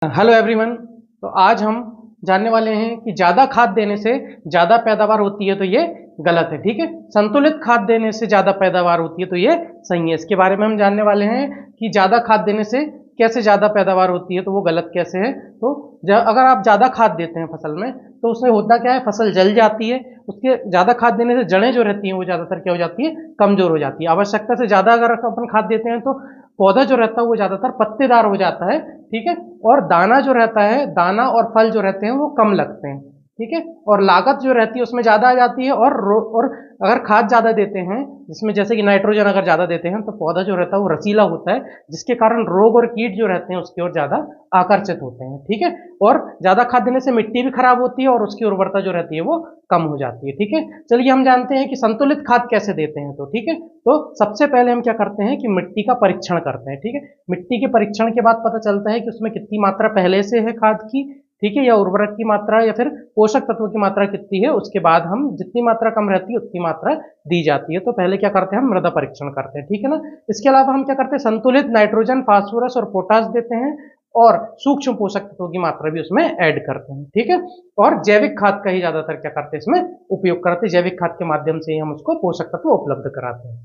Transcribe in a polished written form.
Hello everyone. तो आज हम जानने वाले हैं कि ज़्यादा खाद देने से ज़्यादा पैदावार होती है तो ये गलत है। ठीक है, संतुलित खाद देने से ज़्यादा पैदावार होती है तो ये सही है। इसके बारे में हम जानने वाले हैं कि ज़्यादा खाद देने से कैसे ज़्यादा पैदावार होती है तो वो गलत कैसे है। तो अगर आप ज़्यादा खाद देते हैं फसल में तो उसमें होता क्या है, फसल जल जाती है। उसके ज़्यादा खाद देने से जड़ें जो रहती हैं वो ज़्यादातर क्या हो जाती है, कमज़ोर हो जाती है। आवश्यकता से ज़्यादा अगर अपन खाद देते हैं तो पौधा जो रहता है वो ज़्यादातर पत्तेदार हो जाता है। ठीक है, और दाना जो रहता है, दाना और फल जो रहते हैं वो कम लगते हैं। ठीक है, और लागत जो रहती है उसमें ज़्यादा आ जाती है। और अगर खाद ज़्यादा देते हैं, जिसमें जैसे कि नाइट्रोजन अगर ज़्यादा देते हैं तो पौधा जो रहता है वो रसीला होता है, जिसके कारण रोग और कीट जो रहते हैं उसकी ओर ज़्यादा आकर्षित होते हैं। ठीक है, और ज़्यादा खाद देने से मिट्टी भी खराब होती है और उसकी उर्वरता जो रहती है वो कम हो जाती है। ठीक है, चलिए हम जानते हैं कि संतुलित खाद कैसे देते हैं। तो ठीक है, तो सबसे पहले हम क्या करते हैं कि मिट्टी का परीक्षण करते हैं। ठीक है, मिट्टी के परीक्षण के बाद पता चलता है कि उसमें कितनी मात्रा पहले से है खाद की, ठीक है, या उर्वरक की मात्रा या फिर पोषक तत्वों की मात्रा कितनी है। उसके बाद हम जितनी मात्रा कम रहती है उतनी मात्रा दी जाती है। तो पहले क्या करते हैं, हम मृदा परीक्षण करते हैं। ठीक है ना, इसके अलावा हम क्या करते हैं, संतुलित नाइट्रोजन, फास्फोरस और पोटाश देते हैं और सूक्ष्म पोषक तत्वों की मात्रा भी उसमें ऐड करते हैं। ठीक है, और जैविक खाद का ही ज्यादातर क्या करते हैं, इसमें उपयोग करते हैं। जैविक खाद के माध्यम से ही हम उसको पोषक तत्व उपलब्ध कराते हैं।